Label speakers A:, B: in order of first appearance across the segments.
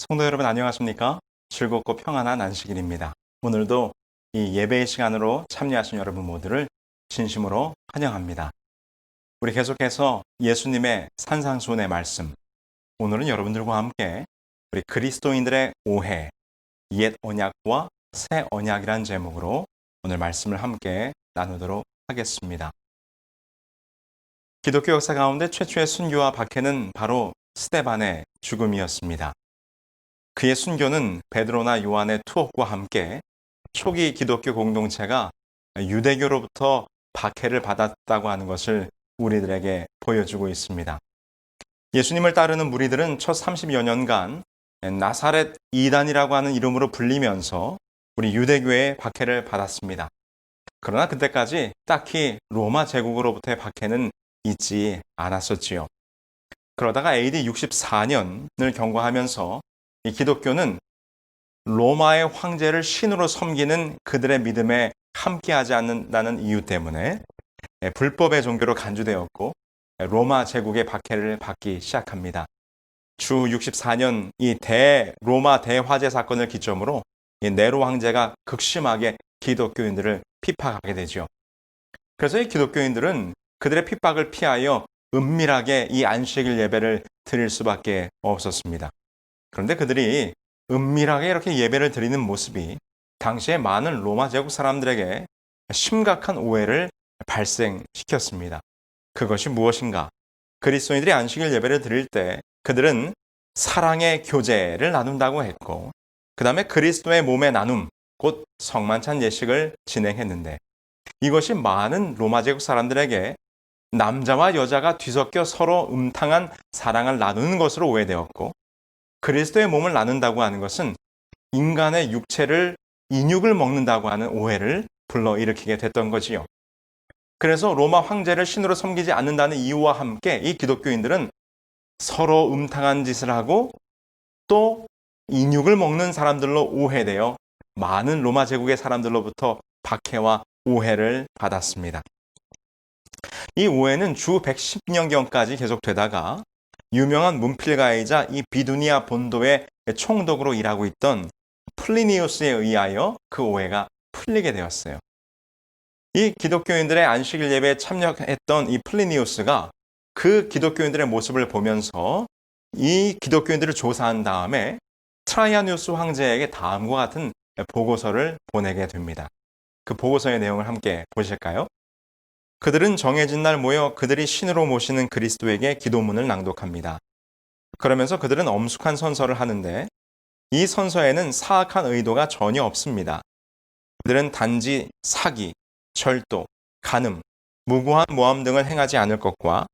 A: 성도 여러분 안녕하십니까? 즐겁고 평안한 안식일입니다. 오늘도 이 예배의 시간으로 참여하신 여러분 모두를 진심으로 환영합니다. 우리 계속해서 예수님의 산상수훈의 말씀, 오늘은 여러분들과 함께 우리 그리스도인들의 오해, 옛 언약과 새 언약이란 제목으로 오늘 말씀을 함께 나누도록 하겠습니다. 기독교 역사 가운데 최초의 순교와 박해는 바로 스데반의 죽음이었습니다. 그의 순교는 베드로나 요한의 투옥과 함께 초기 기독교 공동체가 유대교로부터 박해를 받았다고 하는 것을 우리들에게 보여주고 있습니다. 예수님을 따르는 무리들은 첫 30여 년간 나사렛 이단이라고 하는 이름으로 불리면서 우리 유대교의 박해를 받았습니다. 그러나 그때까지 딱히 로마 제국으로부터의 박해는 있지 않았었지요. 그러다가 AD 64년을 경과하면서 이 기독교는 로마의 황제를 신으로 섬기는 그들의 믿음에 함께하지 않는다는 이유 때문에 불법의 종교로 간주되었고 로마 제국의 박해를 받기 시작합니다. 주 64년 이 대로마 대화재 사건을 기점으로 이 네로 황제가 극심하게 기독교인들을 핍박하게 되죠. 그래서 이 기독교인들은 그들의 핍박을 피하여 은밀하게 이 안식일 예배를 드릴 수밖에 없었습니다. 그런데 그들이 은밀하게 이렇게 예배를 드리는 모습이 당시에 많은 로마 제국 사람들에게 심각한 오해를 발생시켰습니다. 그것이 무엇인가? 그리스도인들이 안식일 예배를 드릴 때 그들은 사랑의 교제를 나눈다고 했고, 그 다음에 그리스도의 몸의 나눔, 곧 성만찬 예식을 진행했는데, 이것이 많은 로마 제국 사람들에게 남자와 여자가 뒤섞여 서로 음탕한 사랑을 나누는 것으로 오해되었고, 그리스도의 몸을 나눈다고 하는 것은 인간의 육체를 인육을 먹는다고 하는 오해를 불러일으키게 됐던 거지요. 그래서 로마 황제를 신으로 섬기지 않는다는 이유와 함께 이 기독교인들은 서로 음탕한 짓을 하고 또 인육을 먹는 사람들로 오해되어 많은 로마 제국의 사람들로부터 박해와 오해를 받았습니다. 이 오해는 주 110년경까지 계속되다가 유명한 문필가이자 이 비두니아 본도의 총독으로 일하고 있던 플리니우스에 의하여 그 오해가 풀리게 되었어요. 이 기독교인들의 안식일 예배에 참여했던 이 플리니우스가 그 기독교인들의 모습을 보면서 이 기독교인들을 조사한 다음에 트라이아누스 황제에게 다음과 같은 보고서를 보내게 됩니다. 그 보고서의 내용을 함께 보실까요? 그들은 정해진 날 모여 그들이 신으로 모시는 그리스도에게 기도문을 낭독합니다. 그러면서 그들은 엄숙한 선서를 하는데 이 선서에는 사악한 의도가 전혀 없습니다. 그들은 단지 사기, 절도, 간음, 무고한 모함 등을 행하지 않을 것과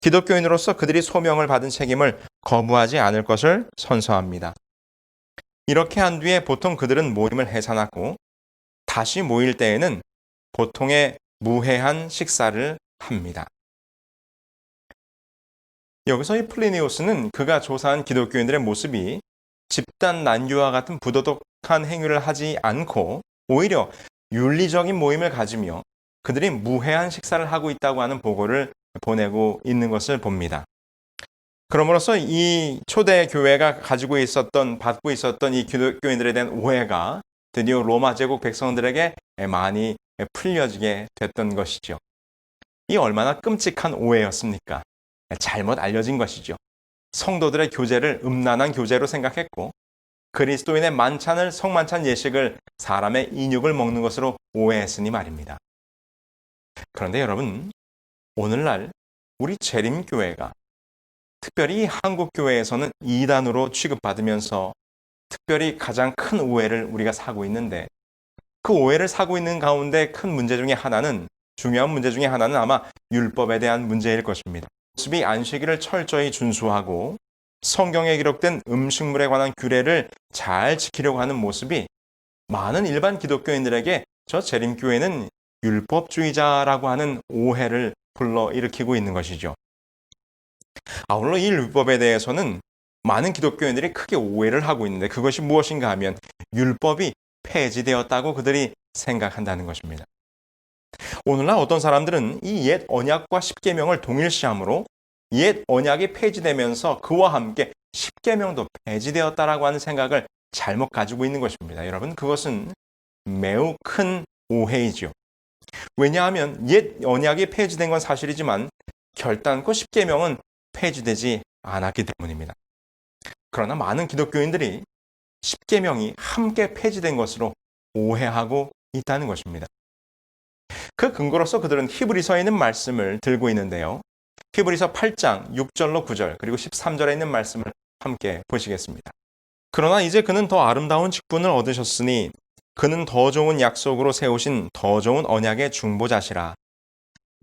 A: 기독교인으로서 그들이 소명을 받은 책임을 거부하지 않을 것을 선서합니다. 이렇게 한 뒤에 보통 그들은 모임을 해산하고 다시 모일 때에는 보통의 무해한 식사를 합니다. 여기서 이 플리니우스는 그가 조사한 기독교인들의 모습이 집단 난교와 같은 부도덕한 행위를 하지 않고 오히려 윤리적인 모임을 가지며 그들이 무해한 식사를 하고 있다고 하는 보고를 보내고 있는 것을 봅니다. 그러므로서 이 초대 교회가 받고 있었던 이 기독교인들에 대한 오해가 드디어 로마 제국 백성들에게 많이 풀려지게 됐던 것이죠. 이 얼마나 끔찍한 오해였습니까? 잘못 알려진 것이죠. 성도들의 교제를 음란한 교제로 생각했고 그리스도인의 만찬을 성만찬 예식을 사람의 인육을 먹는 것으로 오해했으니 말입니다. 그런데 여러분, 오늘날 우리 재림교회가 특별히 한국교회에서는 이단으로 취급받으면서 특별히 가장 큰 오해를 우리가 사고 있는데 그 오해를 사고 있는 가운데 큰 문제 중에 하나는 중요한 문제 중에 하나는 아마 율법에 대한 문제일 것입니다. 모습이 안식일을 철저히 준수하고 성경에 기록된 음식물에 관한 규례를 잘 지키려고 하는 모습이 많은 일반 기독교인들에게 저 재림교회는 율법주의자라고 하는 오해를 불러일으키고 있는 것이죠. 아울러 이 율법에 대해서는 많은 기독교인들이 크게 오해를 하고 있는데 그것이 무엇인가 하면 율법이 폐지되었다고 그들이 생각한다는 것입니다. 오늘날 어떤 사람들은 이 옛 언약과 십계명을 동일시함으로 옛 언약이 폐지되면서 그와 함께 십계명도 폐지되었다라고 하는 생각을 잘못 가지고 있는 것입니다. 여러분, 그것은 매우 큰 오해이죠. 왜냐하면 옛 언약이 폐지된 건 사실이지만 결단코 십계명은 폐지되지 않았기 때문입니다. 그러나 많은 기독교인들이 십계명이 함께 폐지된 것으로 오해하고 있다는 것입니다. 그 근거로서 그들은 히브리서에 있는 말씀을 들고 있는데요. 히브리서 8장 6절로 9절 그리고 13절에 있는 말씀을 함께 보시겠습니다. 그러나 이제 그는 더 아름다운 직분을 얻으셨으니 그는 더 좋은 약속으로 세우신 더 좋은 언약의 중보자시라.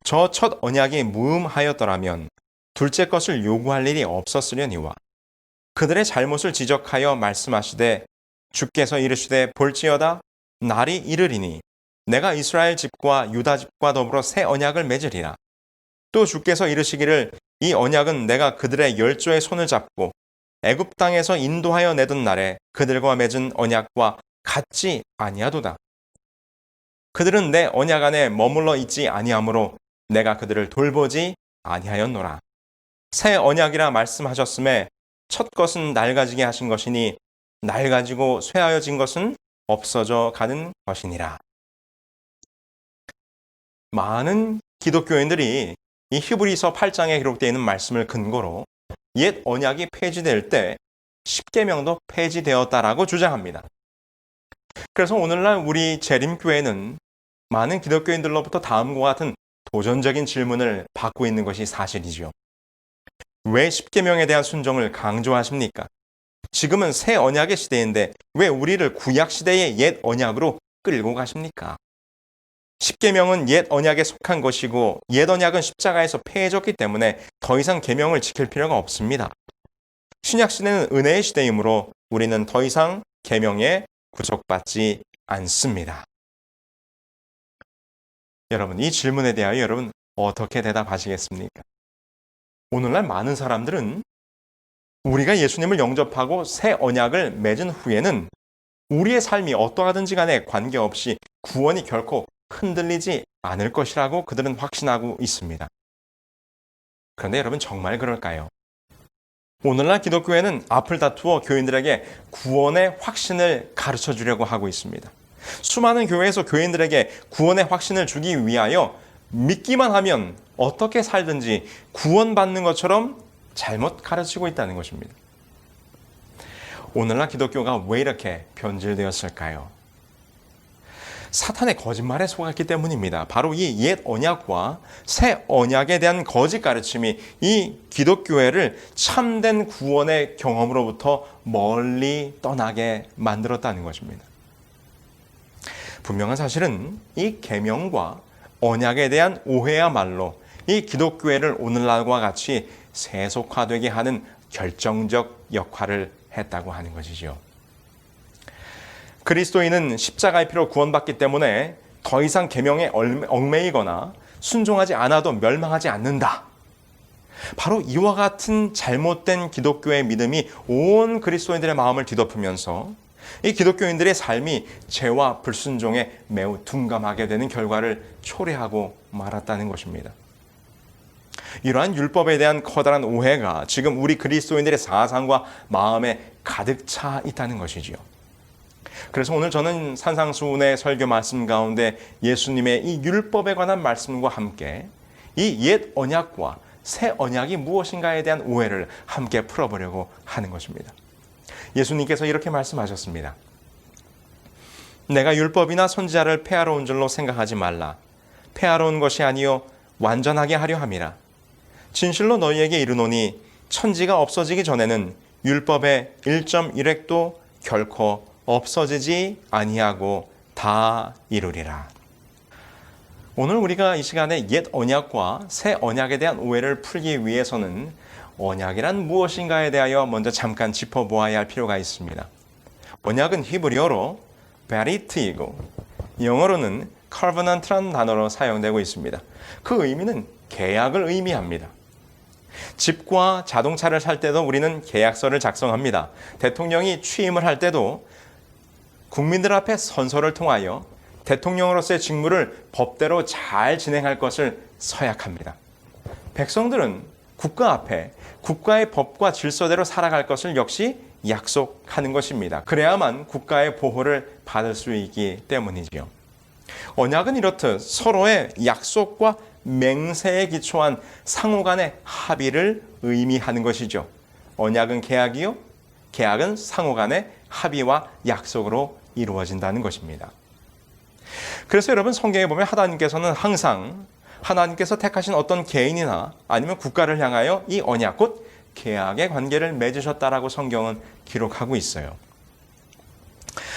A: 저 첫 언약이 무음하였더라면 둘째 것을 요구할 일이 없었으려니와 그들의 잘못을 지적하여 말씀하시되 주께서 이르시되 볼지어다 날이 이르리니 내가 이스라엘 집과 유다 집과 더불어 새 언약을 맺으리라. 또 주께서 이르시기를 이 언약은 내가 그들의 열조의 손을 잡고 애굽 땅에서 인도하여 내던 날에 그들과 맺은 언약과 같지 아니하도다. 그들은 내 언약 안에 머물러 있지 아니하므로 내가 그들을 돌보지 아니하였노라. 새 언약이라 말씀하셨음에 첫 것은 낡아지게 하신 것이니 낡아지고 쇠하여진 것은 없어져 가는 것이니라. 많은 기독교인들이 이 히브리서 8장에 기록되어 있는 말씀을 근거로 옛 언약이 폐지될 때 십계명도 폐지되었다라고 주장합니다. 그래서 오늘날 우리 재림교회는 많은 기독교인들로부터 다음과 같은 도전적인 질문을 받고 있는 것이 사실이죠. 왜 십계명에 대한 순종을 강조하십니까? 지금은 새 언약의 시대인데 왜 우리를 구약 시대의 옛 언약으로 끌고 가십니까? 십계명은 옛 언약에 속한 것이고 옛 언약은 십자가에서 폐해졌기 때문에 더 이상 계명을 지킬 필요가 없습니다. 신약 시대는 은혜의 시대이므로 우리는 더 이상 계명에 구속받지 않습니다. 여러분, 이 질문에 대하여 여러분 어떻게 대답하시겠습니까? 오늘날 많은 사람들은 우리가 예수님을 영접하고 새 언약을 맺은 후에는 우리의 삶이 어떠하든지 간에 관계없이 구원이 결코 흔들리지 않을 것이라고 그들은 확신하고 있습니다. 그런데 여러분, 정말 그럴까요? 오늘날 기독교회는 앞을 다투어 교인들에게 구원의 확신을 가르쳐 주려고 하고 있습니다. 수많은 교회에서 교인들에게 구원의 확신을 주기 위하여 믿기만 하면 어떻게 살든지 구원받는 것처럼 잘못 가르치고 있다는 것입니다. 오늘날 기독교가 왜 이렇게 변질되었을까요? 사탄의 거짓말에 속았기 때문입니다. 바로 이 옛 언약과 새 언약에 대한 거짓 가르침이 이 기독교회를 참된 구원의 경험으로부터 멀리 떠나게 만들었다는 것입니다. 분명한 사실은 이 계명과 언약에 대한 오해야말로 이 기독교회를 오늘날과 같이 세속화되게 하는 결정적 역할을 했다고 하는 것이죠. 그리스도인은 십자가의 피로 구원받기 때문에 더 이상 계명에 얽매이거나 순종하지 않아도 멸망하지 않는다. 바로 이와 같은 잘못된 기독교의 믿음이 온 그리스도인들의 마음을 뒤덮으면서 이 기독교인들의 삶이 죄와 불순종에 매우 둔감하게 되는 결과를 초래하고 말았다는 것입니다. 이러한 율법에 대한 커다란 오해가 지금 우리 그리스도인들의 사상과 마음에 가득 차 있다는 것이지요. 그래서 오늘 저는 산상수훈의 설교 말씀 가운데 예수님의 이 율법에 관한 말씀과 함께 이 옛 언약과 새 언약이 무엇인가에 대한 오해를 함께 풀어보려고 하는 것입니다. 예수님께서 이렇게 말씀하셨습니다. 내가 율법이나 선지자를 폐하러 온 줄로 생각하지 말라. 폐하러 온 것이 아니요 완전하게 하려 함이라. 진실로 너희에게 이르노니 천지가 없어지기 전에는 율법의 1.1획도 결코 없어지지 아니하고 다 이루리라. 오늘 우리가 이 시간에 옛 언약과 새 언약에 대한 오해를 풀기 위해서는 언약이란 무엇인가에 대하여 먼저 잠깐 짚어보아야 할 필요가 있습니다. 언약은 히브리어로 베리트이고 영어로는 covenant라는 단어로 사용되고 있습니다. 그 의미는 계약을 의미합니다. 집과 자동차를 살 때도 우리는 계약서를 작성합니다. 대통령이 취임을 할 때도 국민들 앞에 선서를 통하여 대통령으로서의 직무를 법대로 잘 진행할 것을 서약합니다. 백성들은 국가 앞에 국가의 법과 질서대로 살아갈 것을 역시 약속하는 것입니다. 그래야만 국가의 보호를 받을 수 있기 때문이지요. 언약은 이렇듯 서로의 약속과 맹세에 기초한 상호 간의 합의를 의미하는 것이죠. 언약은 계약이요, 계약은 상호 간의 합의와 약속으로 이루어진다는 것입니다. 그래서 여러분, 성경에 보면 하나님께서는 항상 하나님께서 택하신 어떤 개인이나 아니면 국가를 향하여 이 언약, 곧 계약의 관계를 맺으셨다라고 성경은 기록하고 있어요.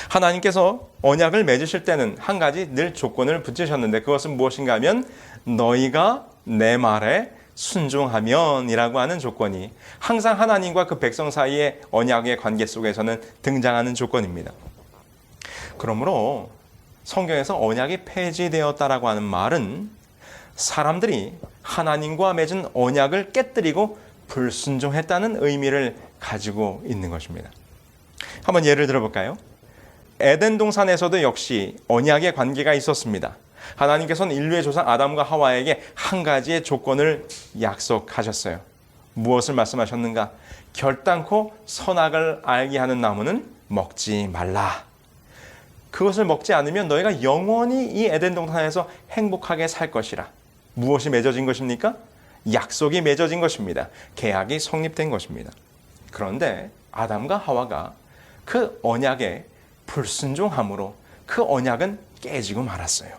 A: 하나님께서 언약을 맺으실 때는 한 가지 늘 조건을 붙이셨는데, 그것은 무엇인가 하면 너희가 내 말에 순종하면이라고 하는 조건이 항상 하나님과 그 백성 사이의 언약의 관계 속에서는 등장하는 조건입니다. 그러므로 성경에서 언약이 폐지되었다라고 하는 말은 사람들이 하나님과 맺은 언약을 깨뜨리고 불순종했다는 의미를 가지고 있는 것입니다. 한번 예를 들어볼까요? 에덴 동산에서도 역시 언약의 관계가 있었습니다. 하나님께서는 인류의 조상 아담과 하와에게 한 가지의 조건을 약속하셨어요. 무엇을 말씀하셨는가? 결단코 선악을 알게 하는 나무는 먹지 말라. 그것을 먹지 않으면 너희가 영원히 이 에덴 동산에서 행복하게 살 것이라. 무엇이 맺어진 것입니까? 약속이 맺어진 것입니다. 계약이 성립된 것입니다. 그런데 아담과 하와가 그 언약에 불순종함으로 그 언약은 깨지고 말았어요.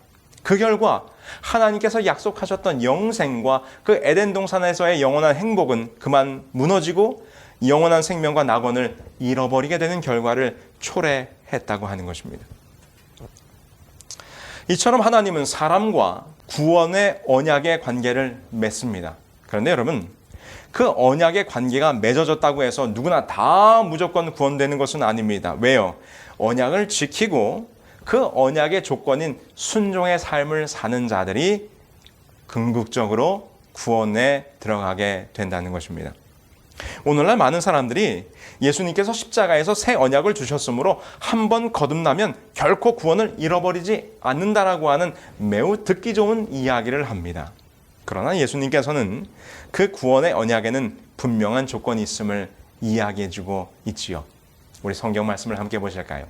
A: 그 결과 하나님께서 약속하셨던 영생과 그 에덴 동산에서의 영원한 행복은 그만 무너지고 영원한 생명과 낙원을 잃어버리게 되는 결과를 초래했다고 하는 것입니다. 이처럼 하나님은 사람과 구원의 언약의 관계를 맺습니다. 그런데 여러분, 그 언약의 관계가 맺어졌다고 해서 누구나 다 무조건 구원되는 것은 아닙니다. 왜요? 언약을 지키고 그 언약의 조건인 순종의 삶을 사는 자들이 궁극적으로 구원에 들어가게 된다는 것입니다. 오늘날 많은 사람들이 예수님께서 십자가에서 새 언약을 주셨으므로 한번 거듭나면 결코 구원을 잃어버리지 않는다라고 하는 매우 듣기 좋은 이야기를 합니다. 그러나 예수님께서는 그 구원의 언약에는 분명한 조건이 있음을 이야기해주고 있지요. 우리 성경 말씀을 함께 보실까요?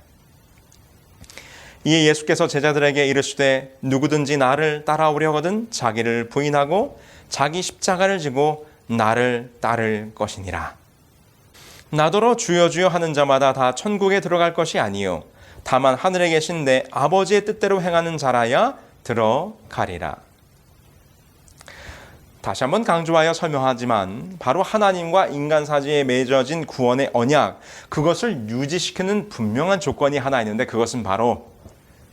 A: 이에 예수께서 제자들에게 이르시되 누구든지 나를 따라오려거든 자기를 부인하고 자기 십자가를 지고 나를 따를 것이니라. 나더러 주여 주여 하는 자마다 다 천국에 들어갈 것이 아니요 다만 하늘에 계신 내 아버지의 뜻대로 행하는 자라야 들어가리라. 다시 한번 강조하여 설명하지만 바로 하나님과 인간 사이에 맺어진 구원의 언약, 그것을 유지시키는 분명한 조건이 하나 있는데 그것은 바로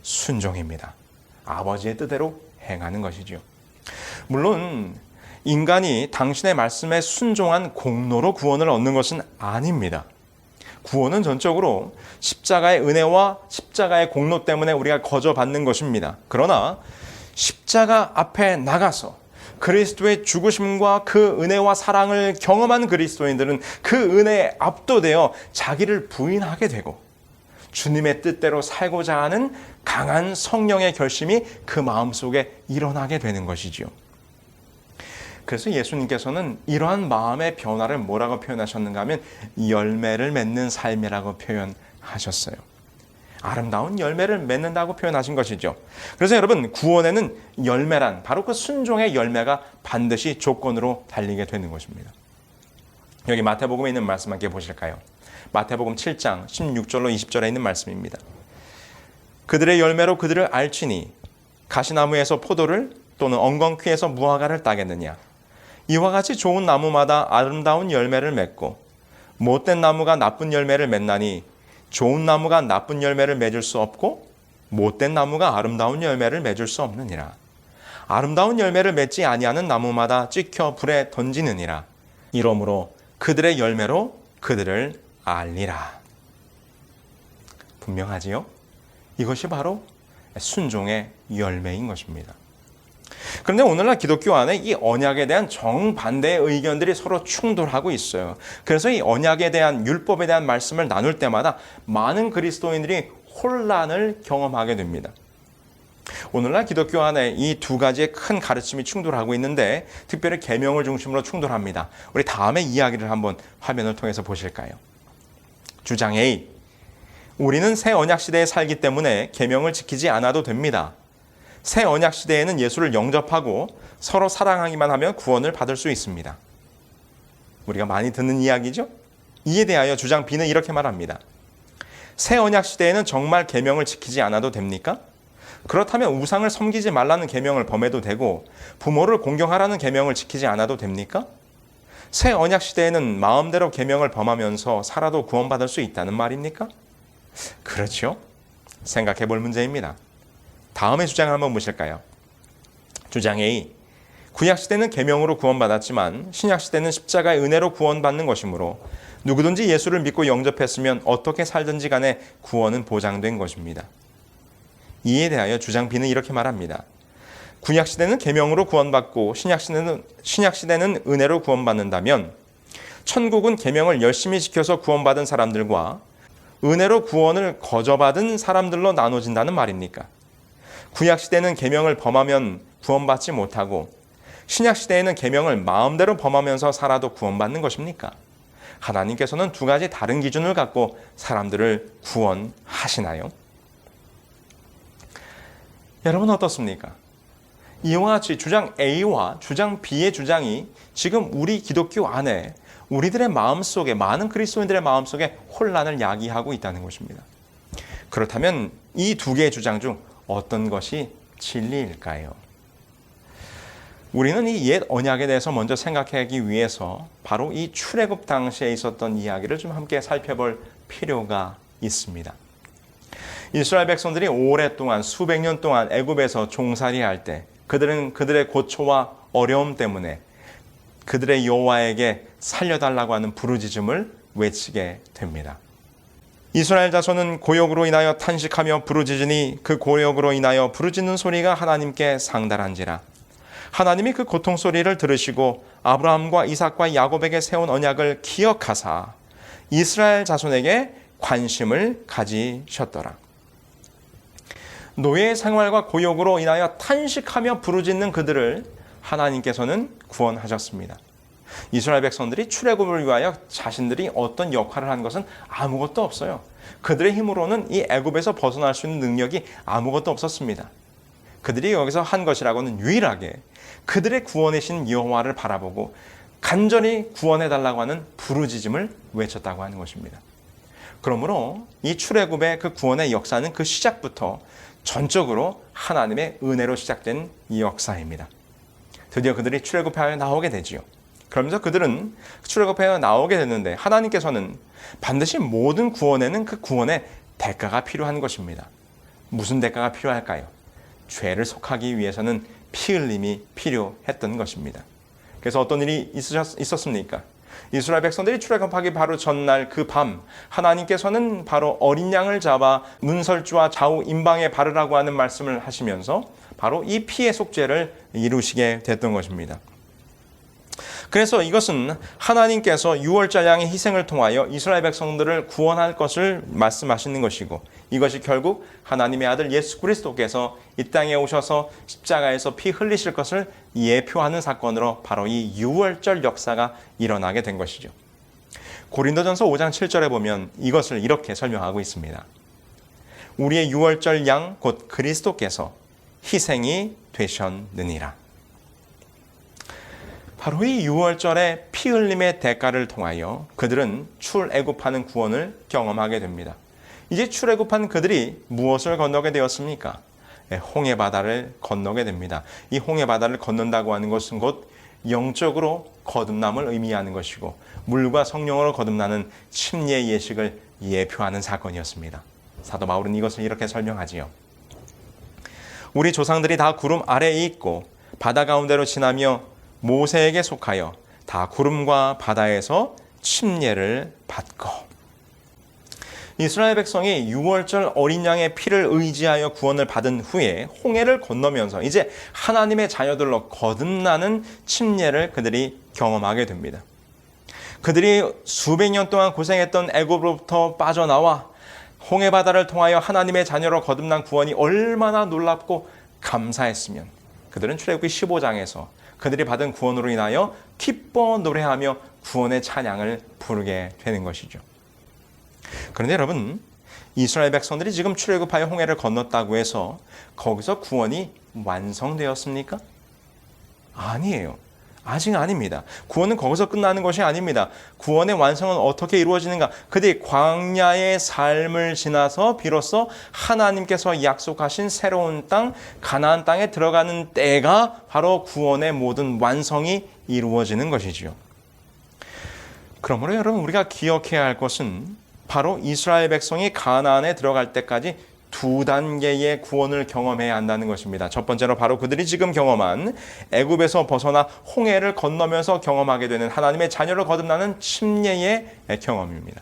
A: 순종입니다. 아버지의 뜻대로 행하는 것이죠. 물론 인간이 당신의 말씀에 순종한 공로로 구원을 얻는 것은 아닙니다. 구원은 전적으로 십자가의 은혜와 십자가의 공로 때문에 우리가 거저받는 것입니다. 그러나 십자가 앞에 나가서 그리스도의 죽으심과 그 은혜와 사랑을 경험한 그리스도인들은 그 은혜에 압도되어 자기를 부인하게 되고 주님의 뜻대로 살고자 하는 강한 성령의 결심이 그 마음속에 일어나게 되는 것이지요. 그래서 예수님께서는 이러한 마음의 변화를 뭐라고 표현하셨는가 하면 열매를 맺는 삶이라고 표현하셨어요. 아름다운 열매를 맺는다고 표현하신 것이죠. 그래서 여러분, 구원에는 열매란 바로 그 순종의 열매가 반드시 조건으로 달리게 되는 것입니다. 여기 마태복음에 있는 말씀 함께 보실까요? 마태복음 7장 16절로 20절에 있는 말씀입니다. 그들의 열매로 그들을 알지니 가시나무에서 포도를 또는 엉겅퀴에서 무화과를 따겠느냐. 이와 같이 좋은 나무마다 아름다운 열매를 맺고 못된 나무가 나쁜 열매를 맺나니 좋은 나무가 나쁜 열매를 맺을 수 없고 못된 나무가 아름다운 열매를 맺을 수 없느니라. 아름다운 열매를 맺지 아니하는 나무마다 찍혀 불에 던지느니라. 이러므로 그들의 열매로 그들을 알리라. 분명하지요? 이것이 바로 순종의 열매인 것입니다. 그런데 오늘날 기독교 안에 이 언약에 대한 정반대의 의견들이 서로 충돌하고 있어요. 그래서 이 언약에 대한 율법에 대한 말씀을 나눌 때마다 많은 그리스도인들이 혼란을 경험하게 됩니다. 오늘날 기독교 안에 이 두 가지의 큰 가르침이 충돌하고 있는데 특별히 계명을 중심으로 충돌합니다. 우리 다음에 이야기를 한번 화면을 통해서 보실까요? 주장 A. 우리는 새 언약 시대에 살기 때문에 계명을 지키지 않아도 됩니다. 새 언약 시대에는 예수를 영접하고 서로 사랑하기만 하면 구원을 받을 수 있습니다. 우리가 많이 듣는 이야기죠? 이에 대하여 주장 B는 이렇게 말합니다. 새 언약 시대에는 정말 계명을 지키지 않아도 됩니까? 그렇다면 우상을 섬기지 말라는 계명을 범해도 되고 부모를 공경하라는 계명을 지키지 않아도 됩니까? 새 언약 시대에는 마음대로 계명을 범하면서 살아도 구원받을 수 있다는 말입니까? 그렇죠. 생각해 볼 문제입니다. 다음의 주장을 한번 보실까요? 주장 A. 구약시대는 계명으로 구원받았지만 신약시대는 십자가의 은혜로 구원받는 것이므로 누구든지 예수를 믿고 영접했으면 어떻게 살든지 간에 구원은 보장된 것입니다. 이에 대하여 주장 B는 이렇게 말합니다. 구약시대는 계명으로 구원받고 신약시대는 은혜로 구원받는다면 천국은 계명을 열심히 지켜서 구원받은 사람들과 은혜로 구원을 거저받은 사람들로 나눠진다는 말입니까? 구약시대는 계명을 범하면 구원받지 못하고 신약시대에는 계명을 마음대로 범하면서 살아도 구원받는 것입니까? 하나님께서는 두 가지 다른 기준을 갖고 사람들을 구원하시나요? 여러분 어떻습니까? 이와 같이 주장 A와 주장 B의 주장이 지금 우리 기독교 안에 우리들의 마음속에 많은 그리스도인들의 마음속에 혼란을 야기하고 있다는 것입니다. 그렇다면 이 두 개의 주장 중 어떤 것이 진리일까요? 우리는 이 옛 언약에 대해서 먼저 생각하기 위해서 바로 이 출애굽 당시에 있었던 이야기를 좀 함께 살펴볼 필요가 있습니다. 이스라엘 백성들이 오랫동안 수백 년 동안 애굽에서 종살이할 때 그들은 그들의 고초와 어려움 때문에 그들의 여호와에게 살려달라고 하는 부르짖음을 외치게 됩니다. 이스라엘 자손은 고역으로 인하여 탄식하며 부르짖으니 그 고역으로 인하여 부르짖는 소리가 하나님께 상달한지라. 하나님이 그 고통 소리를 들으시고 아브라함과 이삭과 야곱에게 세운 언약을 기억하사 이스라엘 자손에게 관심을 가지셨더라. 노예의 생활과 고역으로 인하여 탄식하며 부르짖는 그들을 하나님께서는 구원하셨습니다. 이스라엘 백성들이 출애굽을 위하여 자신들이 어떤 역할을 한 것은 아무것도 없어요. 그들의 힘으로는 이 애굽에서 벗어날 수 있는 능력이 아무것도 없었습니다. 그들이 여기서 한 것이라고는 유일하게 그들의 구원이신 여호와를 바라보고 간절히 구원해달라고 하는 부르짖음을 외쳤다고 하는 것입니다. 그러므로 이 출애굽의 그 구원의 역사는 그 시작부터 전적으로 하나님의 은혜로 시작된 이 역사입니다. 드디어 그들이 출애굽하여 나오게 되지요. 그러면서 그들은 출애굽하여 나오게 됐는데 하나님께서는 반드시 모든 구원에는 그 구원의 대가가 필요한 것입니다. 무슨 대가가 필요할까요? 죄를 속하기 위해서는 피 흘림이 필요했던 것입니다. 그래서 어떤 일이 있었습니까? 이스라엘 백성들이 출애굽하기 바로 전날 그 밤 하나님께서는 바로 어린 양을 잡아 문설주와 좌우 임방에 바르라고 하는 말씀을 하시면서 바로 이 피의 속죄를 이루시게 됐던 것입니다. 그래서 이것은 하나님께서 유월절 양의 희생을 통하여 이스라엘 백성들을 구원할 것을 말씀하시는 것이고 이것이 결국 하나님의 아들 예수 그리스도께서 이 땅에 오셔서 십자가에서 피 흘리실 것을 예표하는 사건으로 바로 이 유월절 역사가 일어나게 된 것이죠. 고린도전서 5장 7절에 보면 이것을 이렇게 설명하고 있습니다. 우리의 유월절 양 곧 그리스도께서 희생이 되셨느니라. 바로 이 유월절의 피 흘림의 대가를 통하여 그들은 출애굽하는 구원을 경험하게 됩니다. 이제 출애굽한 그들이 무엇을 건너게 되었습니까? 홍해 바다를 건너게 됩니다. 이 홍해 바다를 건넌다고 하는 것은 곧 영적으로 거듭남을 의미하는 것이고 물과 성령으로 거듭나는 침례의 예식을 예표하는 사건이었습니다. 사도 바울은 이것을 이렇게 설명하지요. 우리 조상들이 다 구름 아래에 있고 바다 가운데로 지나며 모세에게 속하여 다 구름과 바다에서 침례를 받고. 이스라엘 백성이 유월절 어린 양의 피를 의지하여 구원을 받은 후에 홍해를 건너면서 이제 하나님의 자녀들로 거듭나는 침례를 그들이 경험하게 됩니다. 그들이 수백 년 동안 고생했던 애굽으로부터 빠져나와 홍해 바다를 통하여 하나님의 자녀로 거듭난 구원이 얼마나 놀랍고 감사했으면 그들은 출애굽기 15장에서 그들이 받은 구원으로 인하여 기뻐 노래하며 구원의 찬양을 부르게 되는 것이죠. 그런데 여러분, 이스라엘 백성들이 지금 출애굽하여 홍해를 건넜다고 해서 거기서 구원이 완성되었습니까? 아니에요. 아직 아닙니다. 구원은 거기서 끝나는 것이 아닙니다. 구원의 완성은 어떻게 이루어지는가? 그들이 광야의 삶을 지나서 비로소 하나님께서 약속하신 새로운 땅, 가나안 땅에 들어가는 때가 바로 구원의 모든 완성이 이루어지는 것이지요. 그러므로 여러분, 우리가 기억해야 할 것은 바로 이스라엘 백성이 가나안에 들어갈 때까지 두 단계의 구원을 경험해야 한다는 것입니다. 첫 번째로 바로 그들이 지금 경험한 애굽에서 벗어나 홍해를 건너면서 경험하게 되는 하나님의 자녀를 거듭나는 침례의 경험입니다.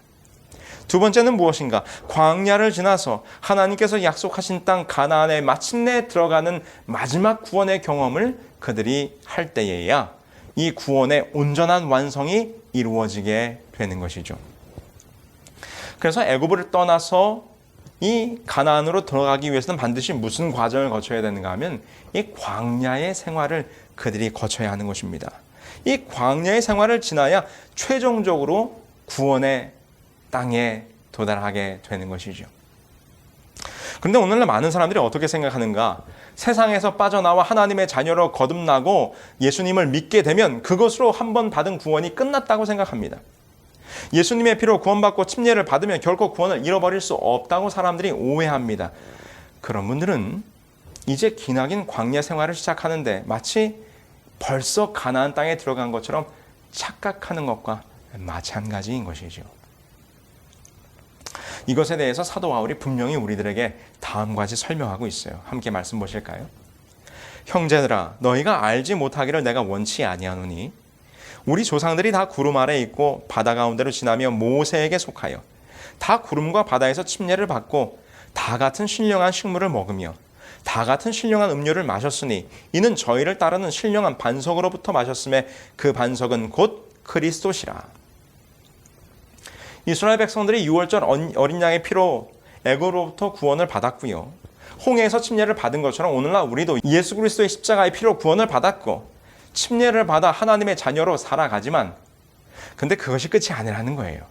A: 두 번째는 무엇인가? 광야를 지나서 하나님께서 약속하신 땅 가나안에 마침내 들어가는 마지막 구원의 경험을 그들이 할 때에야 이 구원의 온전한 완성이 이루어지게 되는 것이죠. 그래서 애굽을 떠나서 이 가나안으로 들어가기 위해서는 반드시 무슨 과정을 거쳐야 되는가 하면 이 광야의 생활을 그들이 거쳐야 하는 것입니다. 이 광야의 생활을 지나야 최종적으로 구원의 땅에 도달하게 되는 것이죠. 그런데 오늘날 많은 사람들이 어떻게 생각하는가? 세상에서 빠져나와 하나님의 자녀로 거듭나고 예수님을 믿게 되면 그것으로 한번 받은 구원이 끝났다고 생각합니다. 예수님의 피로 구원받고 침례를 받으면 결코 구원을 잃어버릴 수 없다고 사람들이 오해합니다. 그런 분들은 이제 기나긴 광야 생활을 시작하는데 마치 벌써 가나안 땅에 들어간 것처럼 착각하는 것과 마찬가지인 것이죠. 이것에 대해서 사도 바울이 분명히 우리들에게 다음과 같이 설명하고 있어요. 함께 말씀 보실까요? 형제들아, 너희가 알지 못하기를 내가 원치 아니하노니 우리 조상들이 다 구름 아래 있고 바다 가운데로 지나며 모세에게 속하여 다 구름과 바다에서 침례를 받고 다 같은 신령한 식물을 먹으며 다 같은 신령한 음료를 마셨으니 이는 저희를 따르는 신령한 반석으로부터 마셨음에 그 반석은 곧 그리스도시라. 이스라엘 백성들이 유월절 어린 양의 피로 애굽으로부터 구원을 받았고요. 홍해에서 침례를 받은 것처럼 오늘날 우리도 예수 그리스도의 십자가의 피로 구원을 받았고 침례를 받아 하나님의 자녀로 살아가지만 근데 그것이 끝이 아니라는 거예요.